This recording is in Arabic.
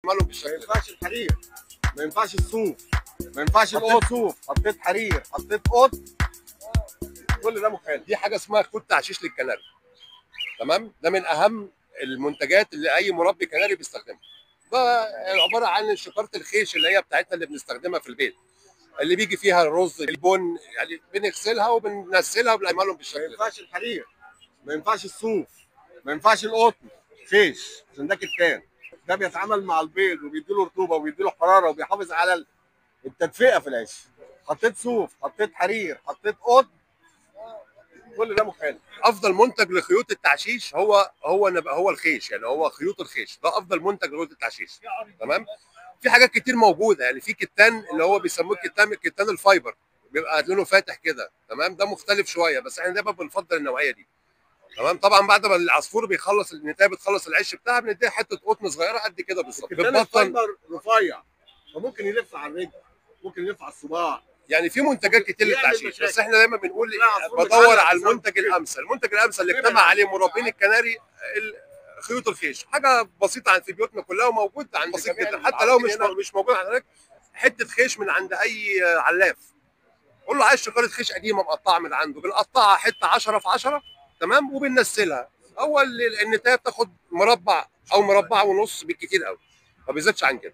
مالهم ما بالشكل ده. ينفعش الحرير، ما ينفعش الصوف، ما ينفعش القط صوف، حطيت حرير، حطيت قط، كل ده مخالف. دي حاجه اسمها خيوط تعشيش للكناري. تمام، ده من اهم المنتجات اللي اي مربي كناري بيستخدمها. ده عباره عن شكاره الخيش اللي هي بتاعتنا اللي بنستخدمها في البيت، اللي بيجي فيها الرز البن، يعني بنغسلها وبننسلها وبنعملهم ما بالشكل ده. ينفعش الحرير، ما ينفعش الصوف، ما ينفعش القطن، خيش، عشان ده كتان. ده بيتعامل مع البيض وبيديله رطوبه وبيديله حراره وبيحافظ على التدفئه في العيش. حطيت صوف، حطيت حرير، حطيت قطن، كل ده مخالف. افضل منتج لخيوط التعشيش هو الخيش، يعني هو خيوط الخيش ده افضل منتج لخيوط التعشيش. تمام. في حاجات كتير موجوده، يعني في كتان اللي هو بيسموه كتان الفايبر، بيبقى لونه فاتح كده. تمام، ده مختلف شويه، بس احنا دايما بنفضل النوعيه دي. تمام. طبعا بعد ما العصفور بيخلص النتايه، بتخلص العش بتاعها، بنديها حته قطن صغيره قد كده بالظبط، الكتان بتبطن. الفايبر رفيع، فممكن يلف على الرجل، ممكن يلف على الصباع. يعني في منتجات كتير بيعمل للتعشيش، مشاكل. بس احنا دايما بنقول لا، عصفور بدور متعلق على بسبب المنتج كده. الامثل. المنتج الامثل اللي ابعد اجتمع عنه. عليه مربين الكناري خيوط الخيش. حاجه بسيطه عن في بيوتنا كلها، وموجود عند بسيط جميع جدا، حتى لو هنا. مش موجود عندك حته خيش من عند اي علاف، قول له عايز شكاره خيش قديمه مقطعه من عنده، بنقطعها حته 10 في 10. تمام، وبننسلها. اول النتايه بتاخد مربع او مربع ونص بالكتير قوي، ما بيزيدش عن كده.